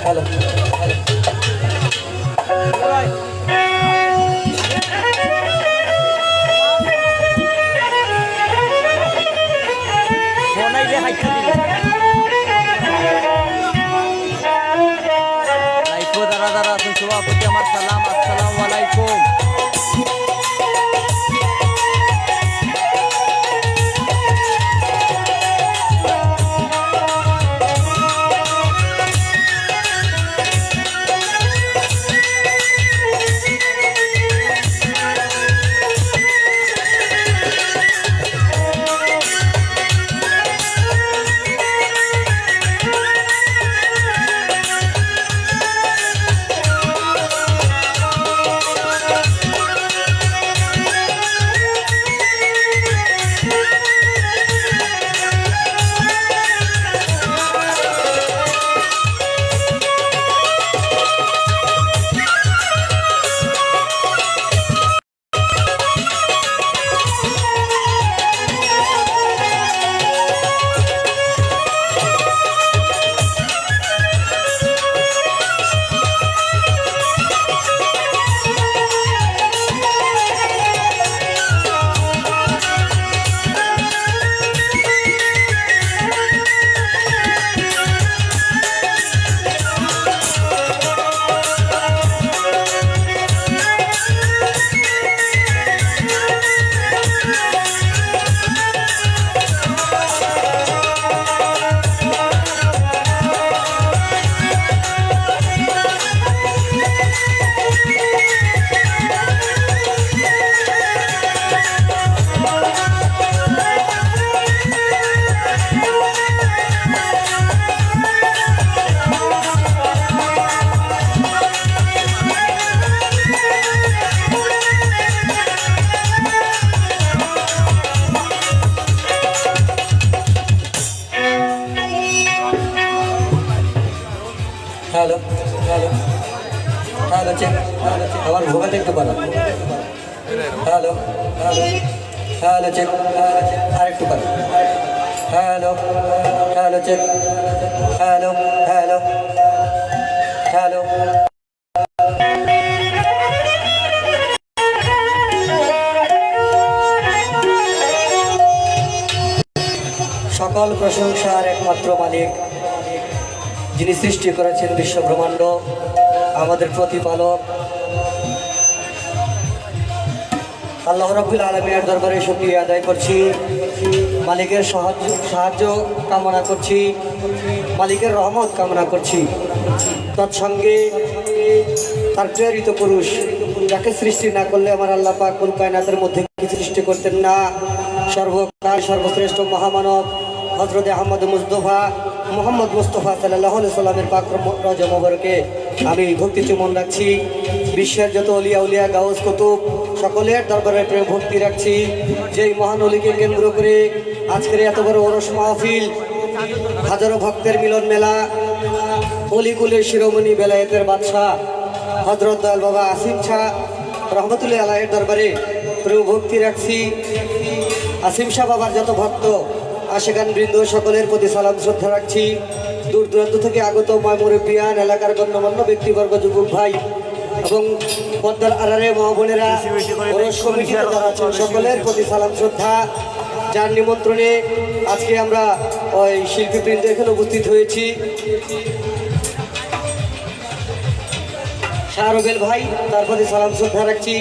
Hello সভাপতি আমার সালাম, আসসালামু আলাইকুম। হ্যালো হ্যালো হ্যালো চেক আমার ভোগাটা একটু বাড়ান। হ্যালো হ্যালো হ্যালো চেক আর একটু বাড়ান। Hello hello check hello hello hello সকল প্রশংসার একমাত্র মালিক, যিনি সৃষ্টি করেছেন বিশ্ব ব্রহ্মাণ্ড, আমাদের প্রতিপালক আল্লাহ রাব্বুল আলামিনের দরবারে শুকরিয়া আদায় করছি। মালিকের সাহায্য কামনা করছি, মালিকের রহমত কামনা করছি। তৎসঙ্গে তার প্রেরিত পুরুষ, যাকে সৃষ্টি না করলে আমার আল্লাহ পাক কুল কায়নাতের মধ্যে কিছু সৃষ্টি করতেন না, সর্বকাল সর্বশ্রেষ্ঠ মহামানব হযরত আহমদ মুস্তফা মোহাম্মদ মুস্তফা সাল্লাল্লাহু আলাইহি সাল্লামের পাক রওজা মোবারকে আমি ভক্তি চুমন রাখছি। বিশ্বের যত অলিয়া উলিয়া গাউস কুতুব সকলের দরবারে প্রেম ভক্তি রাখছি। যেই মহান অলিকে কেন্দ্র করে আজকের এত বড় ওরস মাহফিল, হাজারো ভক্তের মিলন মেলা, অলিকুলের শিরোমণি বেলায়েতের বাদশাহ হযরত দয়াল বাবা আসিম শাহ রহমতুল্লাহ আলাইহির দরবারে প্রেম ভক্তি রাখছি। আসিম শাহ বাবার যত ভক্ত আশেকান বৃন্দ সকলের প্রতি সালাম শ্রদ্ধা রাখছি। দূর দূরান্ত থেকে আগত মুরব্বিয়ান, এলাকার গণ্যমান্য ব্যক্তিবর্গ, যুবক ভাই এবং পদ্মার আড়ারে মা বোনেরা, সকলের প্রতি সালাম শ্রদ্ধা। যার নিমন্ত্রণে আজকে আমরা ওই শিল্পীবৃন্দ এখানে উপস্থিত হয়েছি। শাহরুবেল ভাই, তার প্রতি সালাম শ্রদ্ধা রাখছি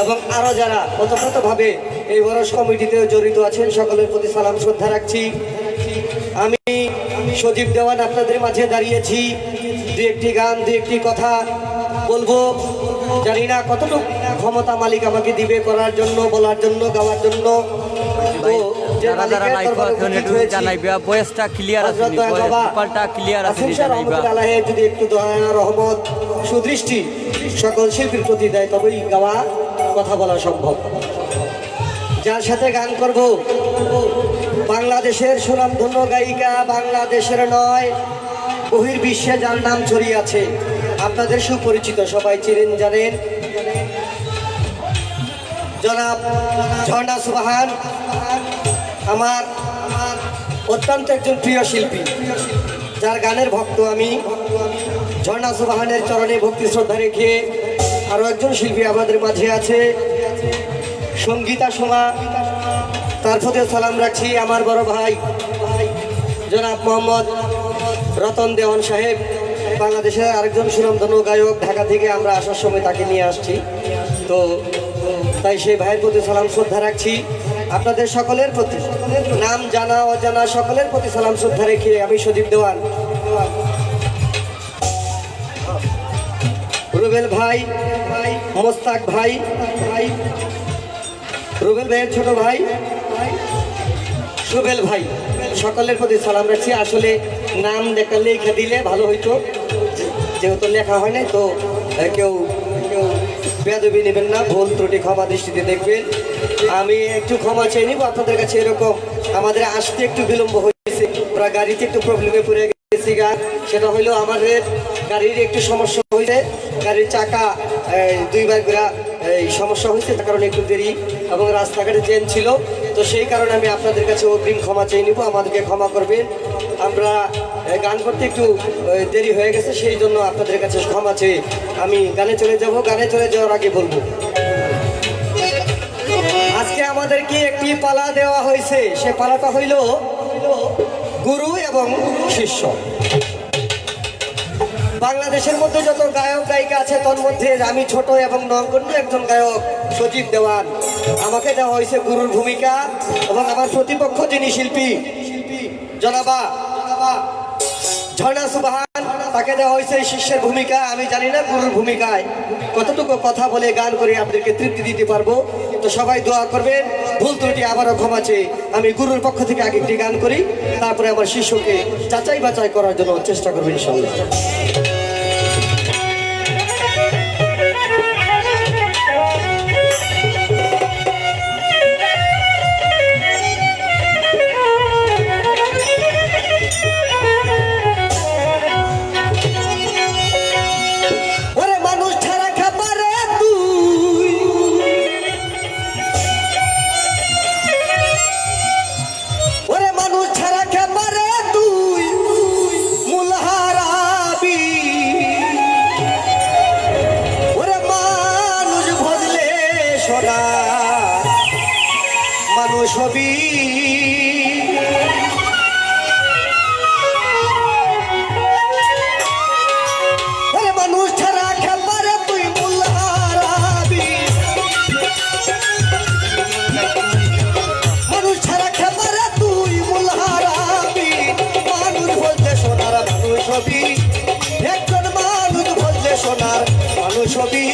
এবং আরও যারা ওতপ্রোতভাবে এই ওরস কমিটিতে জড়িত আছেন সকলের প্রতি সালাম শ্রদ্ধা রাখছি। আমি সজীব দেওয়ান আপনাদের মাঝে দাঁড়িয়েছি, দু একটি গান, দু একটি কথা বলবো। জানি না কতটুকু ক্ষমতা মালিক আমাকে দিবে করার জন্য, বলার জন্য, গাওয়ার জন্য। যদি একটু দয়া, রহমত, সুদৃষ্টি সকল শিল্পীর প্রতি দেয়, তবেই গাওয়া, কথা বলা সম্ভব। যার সাথে গান করব বাংলাদেশের সুনামধন্য গায়িকা, বাংলাদেশের নয় বহির্বিশ্বে যার নাম ছড়িয়ে আছে, আপনাদের সুপরিচিত, সবাই চিনেন জানেন, জনাব ঝর্ণা সুবহান। আমার অত্যন্ত একজন প্রিয় শিল্পী, যার গানের ভক্ত আমি। ঝর্ণা সুবহানের চরণে ভক্তি শ্রদ্ধা রেখে আরো একজন শিল্পী আমাদের মাঝে আছে, সঙ্গীতা সোমা। তার প্রতি সালাম রাখছি আমার বড় ভাই জনাব মোহাম্মদ রতন দেওয়ান সাহেব, বাংলাদেশের আরেকজন সুনামধন্য গায়ক। ঢাকা থেকে আমরা আসার সময় তাকে নিয়ে আসছি, তো তাই সেই ভাইয়ের প্রতি সালাম শ্রদ্ধা রাখছি। আপনাদের সকলের প্রতি, নাম জানা অজানা সকলের প্রতি সালাম শ্রদ্ধা রেখে আমি সজীব দেওয়ান, রুবেল ভাই, মোস্তাক ভাই, রুবেল ভাইয়ের ছোট ভাই রুবেল ভাই, সকলের প্রতি সালাম রাখছি। আসলে নাম লেখা লিখে দিলে ভালো হইতো, যেহেতু লেখা হয় না, তো কেউ কেউ বেয়াদবি নেবেন না, ভুল ত্রুটি ক্ষমা দৃষ্টিতে দেখবেন। আমি একটু ক্ষমা চেয়ে নিব আপনাদের কাছে। এরকম আমাদের আসতে একটু বিলম্ব হয়েছে, ওরা গাড়িতে একটু প্রবলেমে পড়ে গেছি গা। সেটা হইলো আমাদের গাড়ির একটু সমস্যা হয়েছে, গাড়ির চাকা দুইবার ঘোরা এই সমস্যা হয়েছে, তার কারণে একটু দেরি, এবং রাস্তাঘাটে জ্যাম ছিল। তো সেই কারণে আমি আপনাদের কাছে অগ্রিম ক্ষমা চেয়ে নিব, আমাদেরকে ক্ষমা করবেন। আমরা গান করতে একটু দেরি হয়ে গেছে, সেই জন্য আপনাদের কাছে ক্ষমা চেয়ে আমি গানে চলে যাব। গানে চলে যাওয়ার আগে বলবো, আজকে আমাদেরকে একটি পালা দেওয়া হয়েছে। সে পালাটা হইল গুরু এবং শিষ্য। বাংলাদেশের মধ্যে যত গায়ক গায়িকা আছে, তার মধ্যে আমি ছোট এবং নগণ্য একজন গায়ক সজীব দেওয়ান। আমাকে দেওয়া হয়েছে গুরুর ভূমিকা, এবং আমার প্রতিপক্ষ যিনি শিল্পী জনাবা ঝর্ণা সুবহান, তাকে দেওয়া হয়েছে শিষ্যের ভূমিকা। আমি জানি না গুরুর ভূমিকায় কতটুকু কথা বলে গান করে আপনাদেরকে তৃপ্তি দিতে পারবো। তো সবাই দোয়া করবেন, ভুল ত্রুটি আবারও ক্ষমা চেয়ে আমি গুরুর পক্ষ থেকে আগে একটি গান করি, তারপরে আমার শিষ্যকে যাচাই বাছাই করার জন্য চেষ্টা করবেন ইনশাআল্লাহ। মানুষ হবি মানুষ ছাড়া খেপারে তুই মূল হারাবি, মানুষ ছাড়া খেপারে তুই মূল হারাবি। মানুষ বলতে সোনার মানুষ হবি, একজন মানুষ বলতে সোনার মানুষ হবি।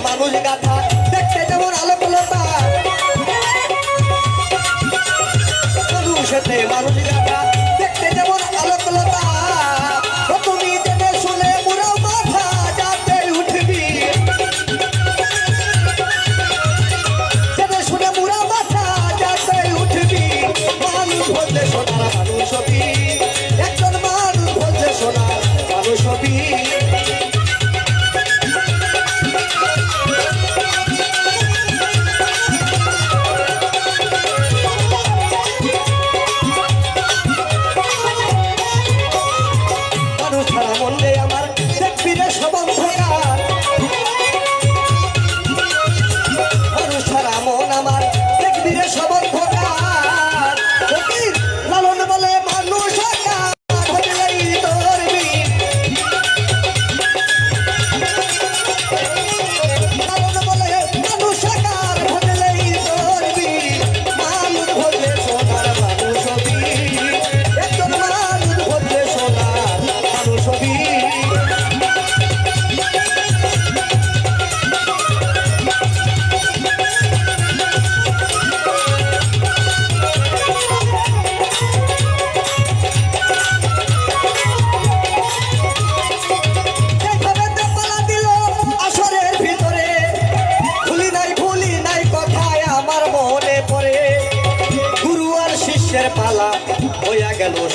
মানুষ গাথা দেখতে যেমন আলোকলতা, মানুষেতে মানুষ গাথা দেখতে যেমন আলোকলতা। তুমি জেনে শুনে মুড়াও মাথা যাতে উঠবি, জেনে শুনে মুড়াও মাথা যাতে উঠবি। মানুষ বলতে সোনার মানুষ হবি, একজন মানুষ বলতে সোনার মানুষ হবি।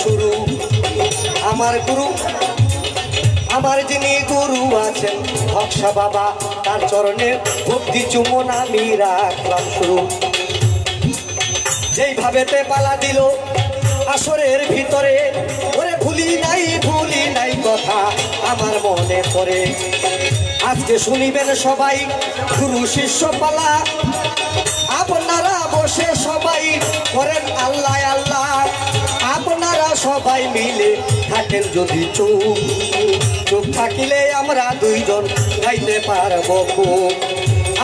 শুরু। আমার গুরু, আমার যিনি গুরু আছেন হকসা বাবা, তার চরণে ভক্তি চুমন আমি রাখলাম শুরু। যেইভাবেতে পালা দিল আসরের ভিতরে, ওরে ভুলি নাই কথা আমার মনে পড়ে। আজকে শুনিবেন সবাই গুরু শিষ্য পালা, আপনারা বসে সবাই করেন আল্লাহ আল্লাহ। আপনারা সবাই মিলে থাকেন যদি চুপ, চুপ থাকিলে আমরা দুইজন গাইতে পারবো খুব।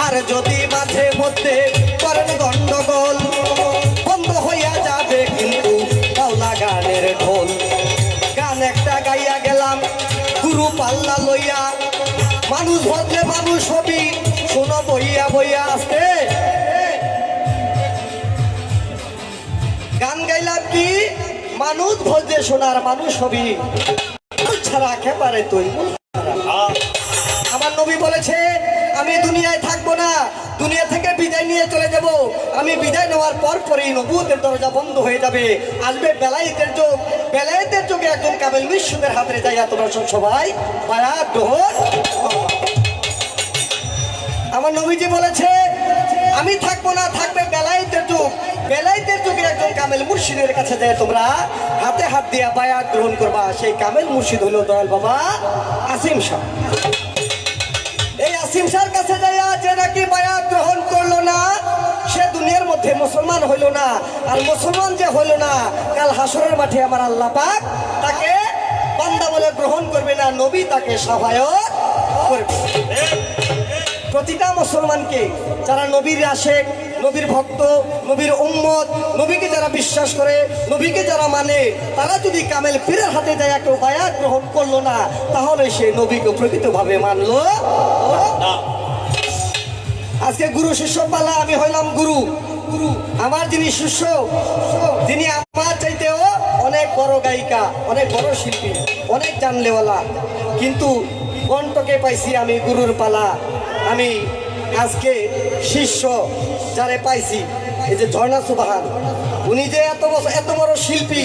আর যদি মাঝে মধ্যে করেন গন্ডগোল, বন্ধ হইয়া যাবে কিন্তু বাউলা গানের ঢোল। গান একটা গাইয়া গেলাম গুরু পাল্লা লইয়া, মানুষ বদলে মানুষ হবি, শোনো বইয়া বইয়া আসতে। গান গাইলাম কি মানুষ ভজে শোনার মানুষ হবি, ছাড়া একেবারে তুই। আমার নবী বলেছে আমি দুনিয়ায় থাকবো না, দুনিয়া থেকে বিদায় নিয়ে চলে যাব। আমি বিদায় নেওয়ার পর পরেই নবুয়তের দরজা বন্ধ হয়ে যাবে, আসবে বেলায়েতের যুগ। বেলায়েতের যুগে একজন কামেল মুর্শিদের হাতে যাইয়া তোমরা সবাই বায়াত গ্রহণ। আমার নবীজি বলেছে আমি থাকবো না, থাকবে বেলায়েতের যুগ। বেলায়েতের যুগে একজন কামেল মুর্শিদের কাছে যায় তোমরা হাতে হাত দিয়া বায়াত গ্রহণ করবা। সেই কামেল মুর্শিদ হলো দয়াল বাবা আসিম শাহ। এই আসিম শাহর কাছে যাইয়া যে নাকি বায়াত গ্রহণ করলো না, সে দুনিয়ার মধ্যে মুসলমান হইল না। আর মুসলমান যে হইল না, কাল হাসরের মাঠে আমার আল্লাহ পাক তাকে বান্দা বলে গ্রহণ করবে না, নবী তাকে সাফায়াত করবে। প্রতিটা মুসলমানকে, যারা নবীর আশেক, নবীর ভক্ত, নবীর উম্মত, নবীকে যারা বিশ্বাস করে, নবীকে যারা মানে, তারা যদি কামেল পীরের হাতে যায় কেউ বায়াত গ্রহণ করলো না, তাহলে সে নবীকে প্রকৃতভাবে মানলো না। আজকে গুরু শিষ্য পালা, আমি হইলাম গুরু। গুরু আমার যিনি শিষ্য, যিনি আমার চাইতেও অনেক বড় গায়িকা, অনেক বড় শিল্পী, অনেক জানলেওয়ালা, কিন্তু কণ্ঠকে পাইছি আমি গুরুর পালা। আমি আজকে শিষ্য যারে পাইছি, এই যে ঝর্ণা সুবাহান, উনি যে এত বড় শিল্পী,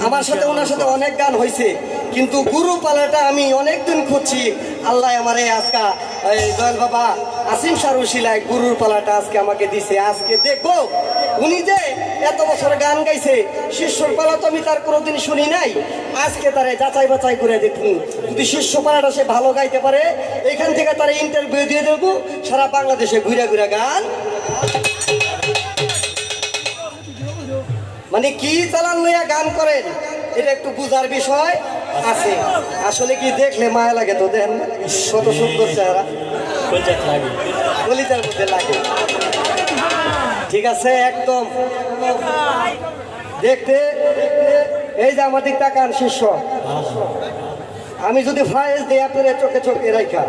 আমার সাথে ওনার সাথে অনেক গান হয়েছে, কিন্তু গুরু পালাটা আমি অনেকদিন খুঁজছি। আল্লাহ আমারে আজকা দয়াল বাবা আসিম শাহর উশিলায় গুরুর পালাটা আজকে আমাকে দিছে। আজকে দেখবো উনি যে এত বছর গান গাইছে, শিষ্যর পালা তো আমি তার কোনোদিন শুনি নাই। আজকে তারে যাচাই বাছাই করে দেখুন, যদি শিষ্য পালাটা সে ভালো গাইতে পারে, এখান থেকে তারা ইন্টারভিউ দিয়ে দেবো, সারা বাংলাদেশে ঘুরে ঘুরে গান। মানে কি চালান লইয়া গান করেন, এটা একটু বুঝার বিষয় আছে। আসলে কি দেখলে মায়া লাগে তো, দেখেন কত সুন্দর চেহারা, কলিজার মধ্যে লাগে। ঠিক আছে, একদম দেখতে। এই যে আমার দিক তাকান শিষ্য, আমি যদি ফায়েজ দিই আপনার চোখে চোখে রাখা,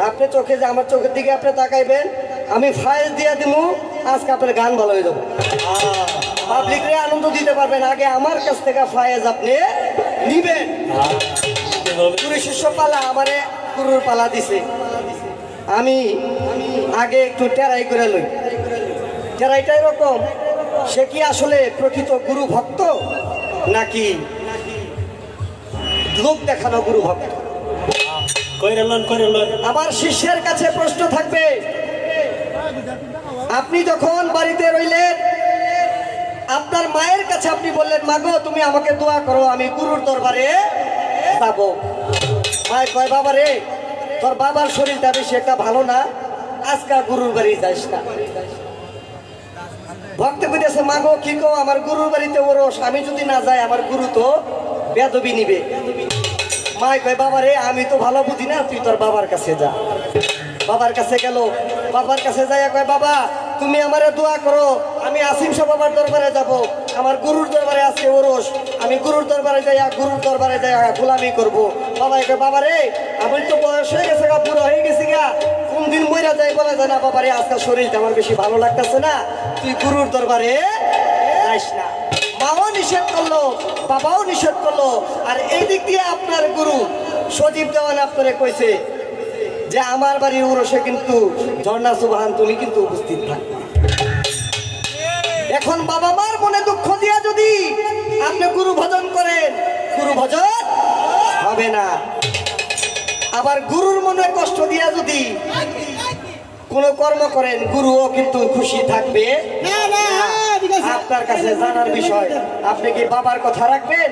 আপনি চোখে যে আমার চোখের দিকে আপনি তাকাইবেন, আমি ফায়েজ দিয়ে দিব, আজকে আপনার গান ভালো হয়ে যাবে, পাবলিকরে আনন্দ দিতে পারবেন। আগে আমার কাছ থেকে ফায়েজ আপনি নিবেন। গুরু শিষ্য পালা আমারে গুরুর পালা দিছে, আমি আগে একটু টেরাই করে লই। টেরাইটা এরকম, সে কি আসলে প্রকৃত গুরু ভক্ত নাকি লোক দেখানো গুরু ভক্ত? আমার শিষ্যের কাছে প্রশ্ন থাকবে, আপনি যখন বাড়িতে রইলেন, আপনার মায়ের কাছে আপনি বললেন, মাগো তুমি আমাকে দোয়া করো, আমি গুরুর দরবারে যাব। মায় কয়, বাবা রে, তোর বাবার শরীরটা বেশি একটা ভালো না, আজকে গুরুর বাড়ি যাইস না। ভক্ত কইতেছে, মাগো কি কো, আমার গুরুর বাড়িতে ওরস, আমি যদি না যাই আমার গুরু তো বেদবি নিবে। মায় কয়, বাবা রে, আমি তো ভালো বুঝি না, তুই তোর বাবার কাছে যা। বাবার কাছে গেল, বাবার কাছে যাইয়া কয়, বাবা তুমি আমারে দোয়া করো, আমি আসিম শাহ বাবার দরবারে যাব, আমার গুরুর দরবারে আজকে ওরস, আমি গুরুর দরবারে যাইয়া গোলামি করব। বাবাই কয়, বাবা রে, আমি তো বয়স হয়ে গেছে গা, বুড়ো হয়ে গেছি গা, কোন দিন মইরা যাই বলা যায় না। বাবা রে, আজকাল শরীরটা আমার বেশি ভালো লাগতেছে না, তুই গুরুর দরবারে যাইস না। মাও নিষেধ করলো, বাবাও নিষেধ করলো। আর এই দিক দিয়ে আপনার গুরু সজীব দেওয়ান আপনারে কইছে যে আমার বাড়ির উরসে কিন্তু ঝর্ণা সুবহান তুমি কিন্তু উপস্থিত থাকবে। এখন বাবা মার মনে দুঃখ দিয়া যদি আপনি গুরু ভজন করেন, গুরু ভজন হবে না। আবার গুরুর মনে কষ্ট দিয়া যদি কোন কর্ম করেন, গুরুও কিন্তু খুশি থাকবে না। আপনার কাছে জানার বিষয়, আপনি কি বাবার কথা রাখবেন,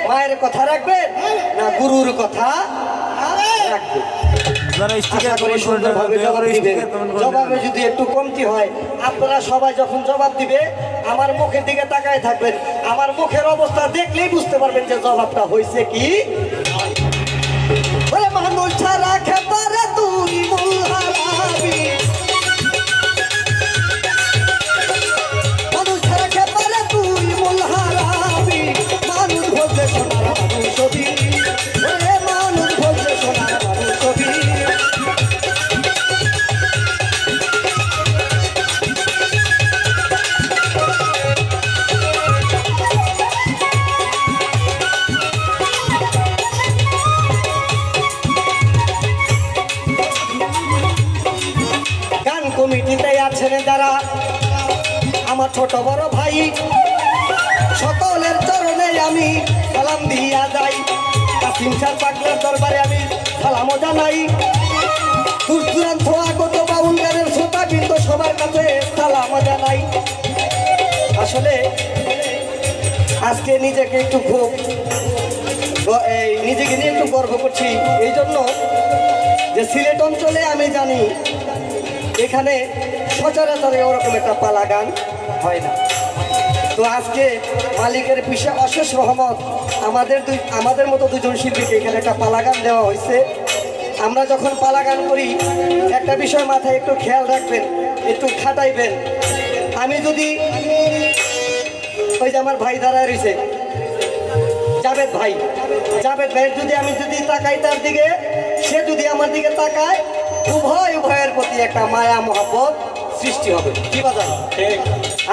মায়ের কথা রাখবেন, না গুরুর কথা রাখবেন? যারা আশা স্টিকার করি কমেন্ট করে সুন্দরভাবে দেবেন, জবাব যারা দিবেন। স্টিকার কমেন্ট করে জবাবে দেবেন। যদি একটু কমতি হয়, আপনারা সবাই যখন জবাব দিবে আমার মুখের দিকে তাকায় থাকবেন। আমার মুখের অবস্থা দেখলেই বুঝতে পারবেন যে জবাবটা হয়েছে কি। ওরে মানুষ ছাড়া খেপারে তুই মূল হারাবি, মানুষ ছাড়া খেপারে তুই মূল হারাবি, মানুষ বলতে সোনার মানুষ ছবি, ওরে মানুষ বলতে সোনার মানুষ ছবি। গান কমিটিতে আছেন যারা আমার ছোট বড় ভাই, সকলের চরণে আমি সালাম দিয়া যাই। কাসিম স্যার পাগলার দরবারে আমি সালামও জানাই। দূর দূরান্ত আগত বাউল গানের শ্রোতা কিন্তু সবার কাছে সালামও জানাই। আসলে আজকে নিজেকে একটু খুব নিজেকে নিয়ে একটু গর্ব করছি এই জন্য যে সিলেট অঞ্চলে আমি জানি এখানে সচরাচরে ওরকম একটা পালা গান হয় না। তো আজকে মালিকের পিছে অশেষ রহমত, আমাদের মতো দুজন শিল্পীকে এখানে একটা পালা গান দেওয়া হয়েছে। আমরা যখন পালা গান করি একটা বিষয় মাথায় একটু খেয়াল রাখবেন, একটু খাটাইবেন। আমি যদি ওই যে আমার ভাই দাঁড়ায় রয়েছে জাভেদ ভাইয়ের যদি আমি তাকাই তার দিকে, সে যদি আমার দিকে তাকায়, উভয়ের প্রতি একটা মায়া মহব্বত সৃষ্টি হবে। কি বাজার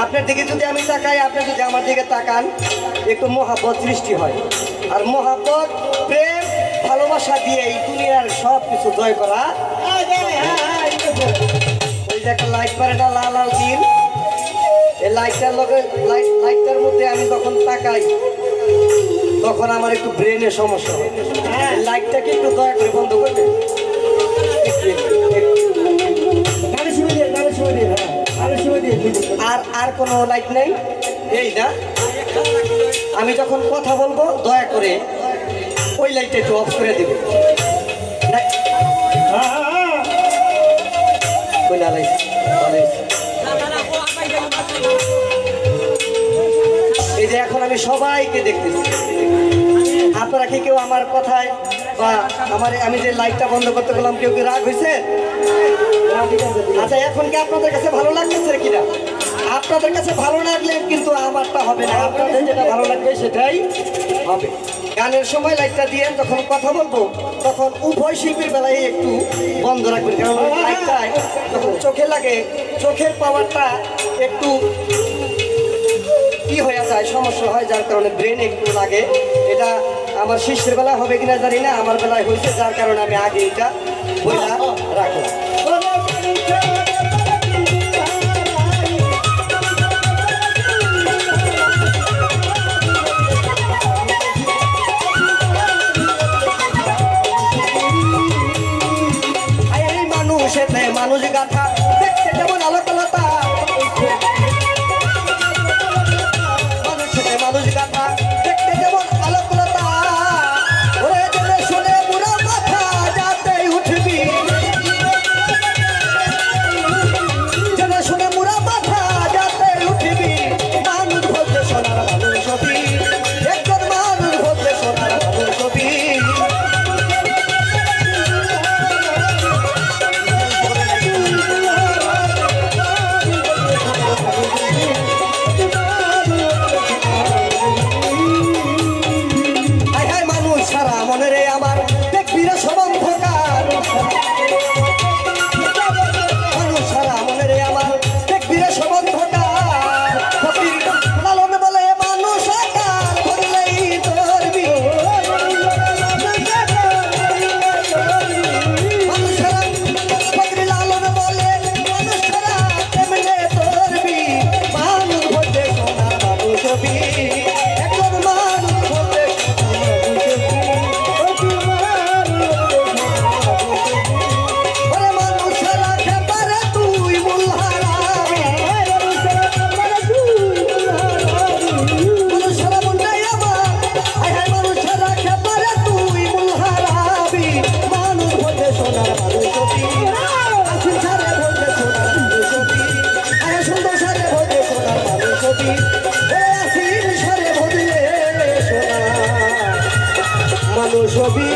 আপনার দিকে যদি আমি তাকাই, আপনি যদি আমার দিকে তাকান, একটু মহব্বত সৃষ্টি হয়। আর মহব্বত, প্রেম, ভালোবাসা দিয়ে এই দুনিয়ার সব কিছু জয় করা। ওই যে একটা লাইট পারে না, লাল লাল দিন, এই লাইটটার মধ্যে আমি যখন তাকাই তখন আমার একটু ব্রেনের সমস্যা হয়। লাইটটাকে একটু দয়া করে বন্ধ করবে। আর কোনো লাইট নেই এই না। আমি যখন কথা বলবো দয়া করে ওই লাইটটা একটু অফ করে দিবে। এই যে এখন আমি সবাইকে দেখতেছি, আপনারা কি কেউ আমার কথায় বা আমি যে লাইটটা বন্ধ করতে গেলাম কেউ কি রাগ হয়েছে? আচ্ছা, এখন কি আপনাদের কাছে ভালো লাগতেছে কিনা? আপনাদের কাছে ভালো লাগলে কিন্তু আমারটা হবে না, আপনাদের যেটা ভালো লাগবে সেটাই হবে। গানের সময় লাইটটা দিয়ে যখন কথা বলবো তখন উভয় শিল্পীর বেলায় একটু বন্ধ রাখবেন, কারণ লাইটটায় যখন চোখে লাগে চোখের পাওয়ারটা একটু কি হয়ে যায়, সমস্যা হয়, যার কারণে ব্রেন একটু লাগে। এটা আমার শিষ্যের বেলায় হবে কিনা জানি না, আমার বেলায় হয়েছে, যার কারণে আমি আগে এটা বইলা রাখবো। মানুষ গাথা দেখতে যেমন আলোকলতা, মানুষ গাথা দেখতে যেমন আলোকলতা, ওরে জেনে শুনে বুড়া মাথা যাতেই উঠবি, জেনে শুনে বুড়া মাথা যাতেই উঠবি, মানুষ বলতে সোনার মানুষ ছবি, একজন মানুষ বলতে সোনার মানুষ ছবি। সোনার মানুষ ছবি আসিম সারে বলতে সোনার মানুষ ছবি আরে সুন্দর সারে বলতে সোনার মানুষ ছবি আসিম সারে বললে সোনার মানুষ ছবি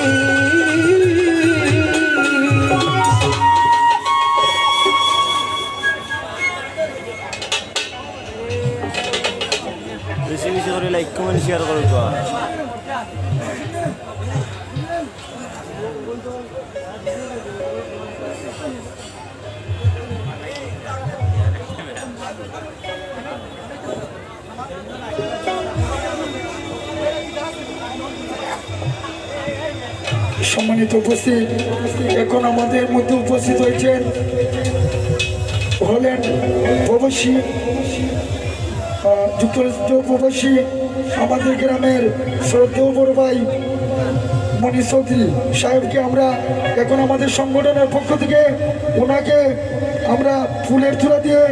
বেশি বেশি করে লাইক কমেন্ট শেয়ার করো তো সম্মানিত উপস্থিত এখন আমাদের মধ্যে উপস্থিত হয়েছেন হলেন প্রবাসী যুক্তরাষ্ট্র প্রবাসী আমাদের গ্রামের শ্রদ্ধেয় বড় ভাই মনীষ চৌধুরী সাহেবকে আমরা এখন আমাদের সংগঠনের পক্ষ থেকে ওনাকে আমরা ফুলের তোড়া দিয়ে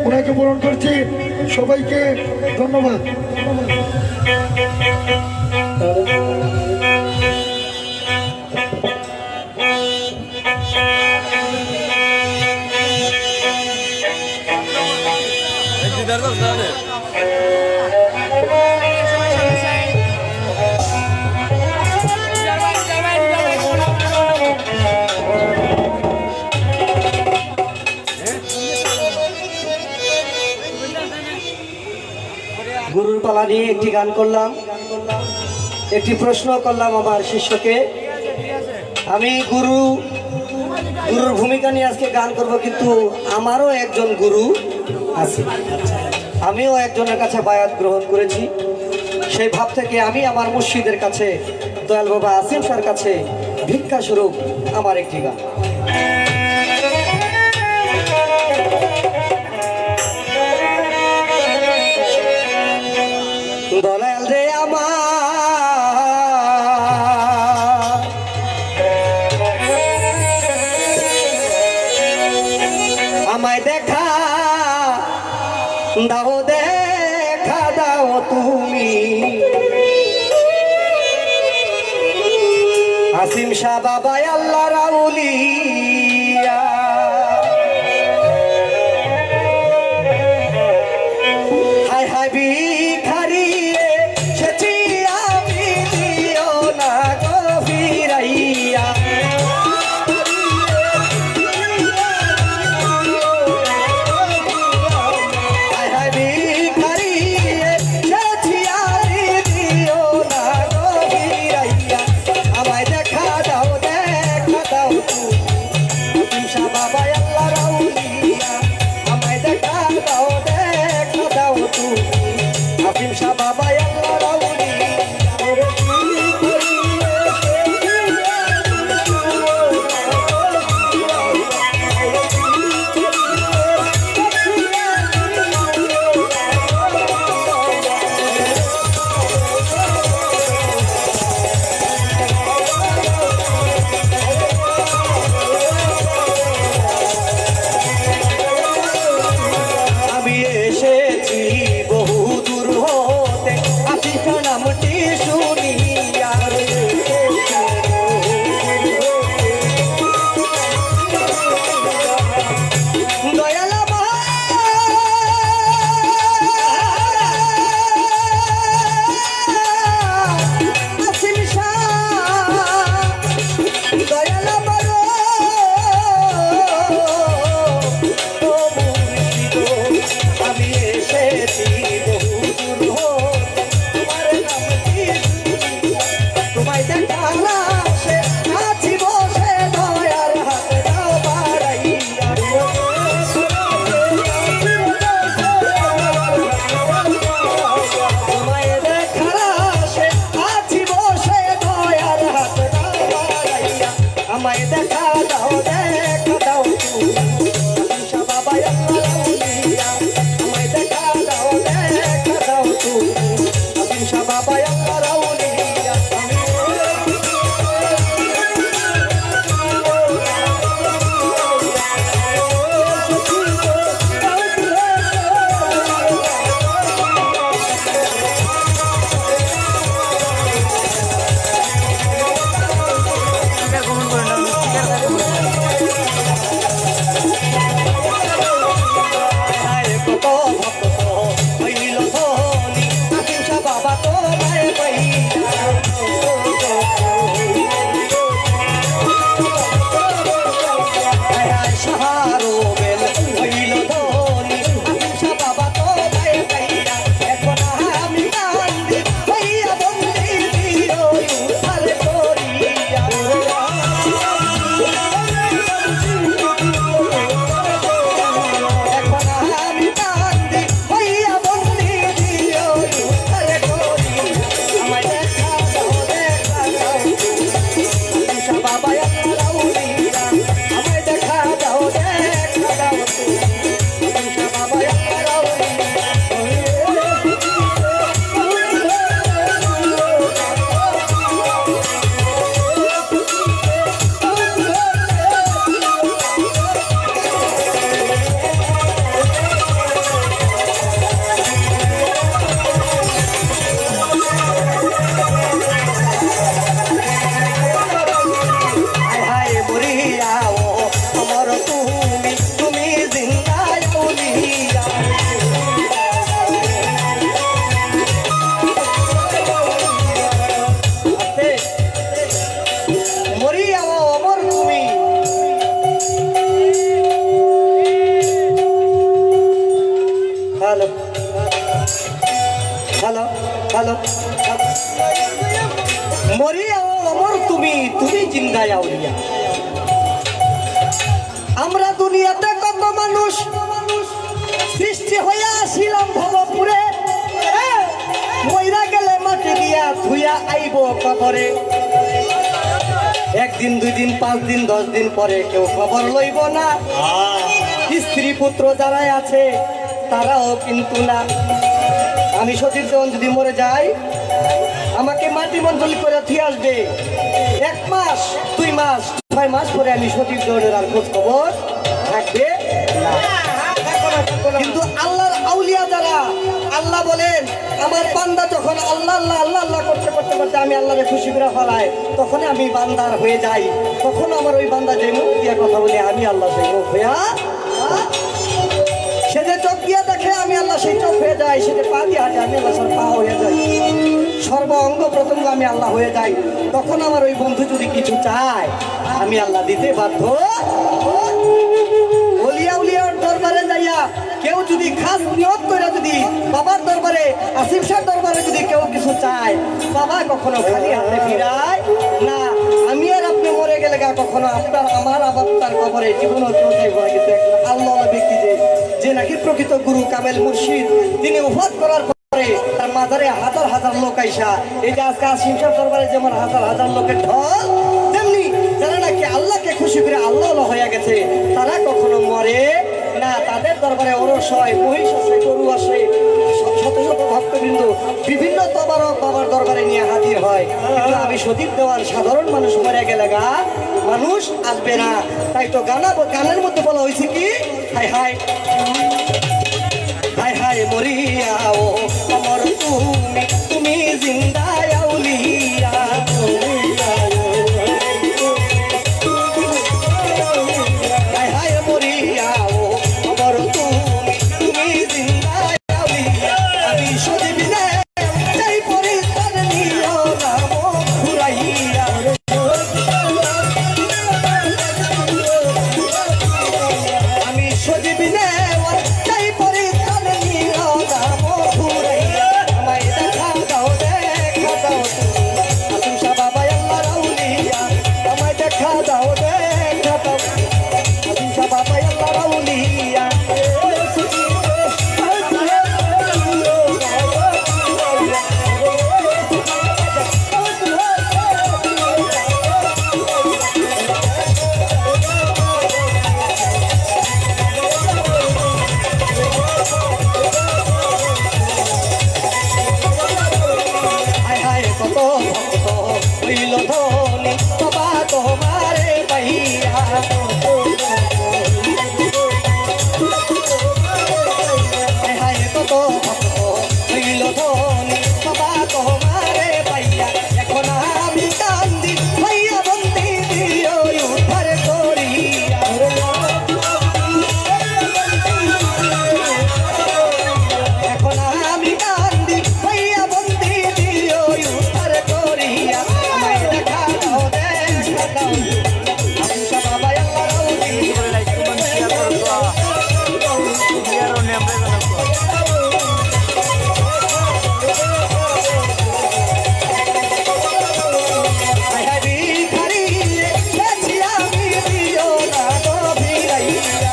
ওনাকে বরণ করছি। সবাইকে ধন্যবাদ। গুরুর পালা নিয়ে একটি গান করলাম, একটি প্রশ্ন করলাম আমার শিষ্যকে। আমি গুরুর ভূমিকা নিয়ে আজকে গান করব, কিন্তু আমারও একজন গুরু আছে, আমিও একজনের কাছে বায়াত গ্রহণ করেছি। সেই ভাব থেকে আমি আমার মুর্শিদের কাছে, দয়াল বাবা আসিম স্যার কাছে ভিক্ষা স্বরূপ আমার একটি গান। দয়াল রে আমার আমায় দেখা দাও, দেখা দাও তুমি আসিম শাহ বাবা আল্লাহ রাউলিয়া। হায় হায় ভিখারি সেছি আমি, দিও না গো ফিরাইয়া। হায় হায় ভিখারি সেছি আমি, দিও না গো ফিরাইয়া। আমায় দেখা দাও, দেখা দাও তুমি আসিম শাহ বাবা আল্লাহ রাউলিয়া। আমায় দেখা দাও, দেখা দাও তুমি আসিম শাহ বাবা আল্লাহ রাউলিয়া। আমি এসেছি বহু দূর হতে, আসিফ নামটি শুনিয়া। দয়াল আসিম শাহ, দয়াল আমি এসেছি বহু দূর হতে, তোমার নামটি শুনিয়া। তোমায় দেখা সে আছি বসে, দয়ার হাতে দাও বাড়াইয়া। তোমায় দেখা সে আছি বসে, দয়ার হাতে দাও বাড়াইয়া। আমায় দেখা দাও, দেখা দাও তুমি আসিম শাহ বাবা আল্লাহ রাউলিয়া। আমায় দেখা দাও, দেখা দাও তুমি আসিম শাহ বাবা আল্লাহ রাউলিয়া। কমেন্ট করে না শেয়ার করে হ্যালো মরিয়া ও অমর তুমি তুমি জিন্দায় আউলিয়া। আমরা দুনিয়াতে কত মানুষ সৃষ্টি হইয়া আসিলাম ভবপুরে, মইরা গেলে মাটি দিয়া ধুইয়া আইব কবরে। একদিন 2 দিন 5 দিন 10 দিন পরে কেউ খবর লইব না। স্ত্রী পুত্র যারাই আছে তারাও কিন্তু না। আমি সতীর দেওয়ান যদি মরে যাই আমাকে মাটি মন্ডল করে থুয়ে আসবে। 1 মাস 2 মাস 6 মাস পরে আমি সতীর দেওয়ানের আর খোঁজ খবর থাকবে না। কিন্তু আল্লাহর আউলিয়া যারা, আল্লাহ বলেন আমার বান্দা যখন আল্লাহ আল্লাহ আল্লাহ আল্লাহ করতে করতে করতে আমি আল্লাহরে খুশি করে ফেলাই, তখন আমি বান্দার হয়ে যাই। তখন আমার ওই বান্দা যে মুখ দিয়ে কথা বলে আমি আল্লাহ সেই মুখ হইয়া, সে যে চোখ দিয়ে দেখে আমি আল্লাহ সেই চোখ হয়ে যাই, সে যে পা দিয়ে হাঁটে আমি আল্লাহ সব পা হয়ে যাই, সর্ব অঙ্গ প্রত্যঙ্গ আমি আল্লাহ হয়ে যাই। তখন আমার ওই বন্ধু যদি কিছু চায় আমি আল্লাহ দিতে বাধ্য। ওলিয়া উলিয়ার দরবারে যাইয়া কেউ যদি খাস নিয়ত করে যদি বাবার দরবারে, আসিফ শাহর দরবারে যদি কেউ কিছু চায়, বাবা কখনো খালি হাতে ফিরায় না। আমি আর আপনি মরে গেলে কখনো আপনার আমার আবার কবরে জীবন কিন্তু আল্লাহ ব্যক্তি যে নাকি প্রকৃত গুরু কামেল মুর্শিদ, তিনি উফাত করার পরে তার মাজারে হাজার হাজার লোক আইসা, এই যে আজকে আসিফ শাহর দরবারে যেমন হাজার হাজার লোকের ঢল, তেমনি যারা নাকি আল্লাহকে খুশি করে আল্লাহ হয়ে গেছে তারা কখনো মরে না। তাদের দরবারে ওরস হয়, মহিষ আসে, গরু আসে, শত শত ভক্তবৃন্দ বিভিন্ন তবারক বাবার দরবারে নিয়ে হাজির হয়। কিন্তু আমি সতীর দেওয়ান সাধারণ মানুষ মরে গেলে মানুষ আসবে না। তাই তো গানের মধ্যে বলা হয়েছে কি, হায় হায় হায় হায় মরিয়া ও অমর তুমি তুমি জিন্দায় আউলিয়া। হায় হায় মরিয়া ও অমর তুমি তুমি জিন্দায় আউলিয়া। আমি সজীব নে চাই পরিত্রাণ নিও নাম ঘুরাইয়া। আমি সজীব নে চাই পরিত্রাণ নিও নাম ঘুরাইয়া। আমায় দেখা দাও দেখা দাও আসিফ শাহ বাবা আল্লাহর আউলিয়া। আমায় দেখা দাও দেখা দাও আসিফ শাহ বাবা আল্লাহর আউলিয়া। হায় হায় কত ভক্ত হইল ধনী বাবা তোমারে পাইয়া। হায় হায় কত ভক্ত হইল ধনী বাবা তোমারে পাইয়া। এখন আমি কান্দি ভাইয়া বন্দি দিও উদ্ধার করিয়া। এখন আমি কান্দি ভাইয়া বন্দি দিও উদ্ধার করিয়া। আমায় দেখা দাও দেখা দাও আসিফ শাহ বাবা আল্লাহর আউলিয়া। হায় হায় ভিখারি গেছি আমি দিও না গো ভিড়াইয়া।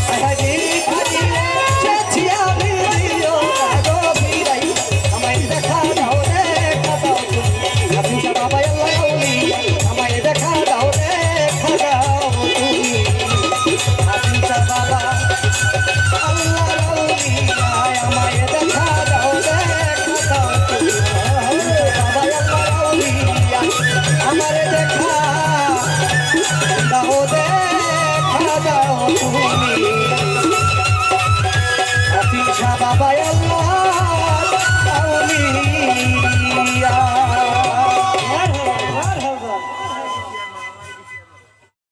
হায় হায় ভিখারি গেছি আমি দিও না গো ভিড়াইয়া। আমায় দেখা দাও দেখা দাও আসিফ শাহ বাবা আল্লাহর আউলিয়া। আমায় দেখা দাও দেখা দাও তুমি আসিফ শাহ বাবা আল্লাহর আউলিয়া। আমায় দেখা দাও দেখা দাও তুমি বাবা আল্লাহর আউলিয়া। আমারে দেখা দাও দেখা দাও তুমি আসিফ শাহ বাবা আল্লাহ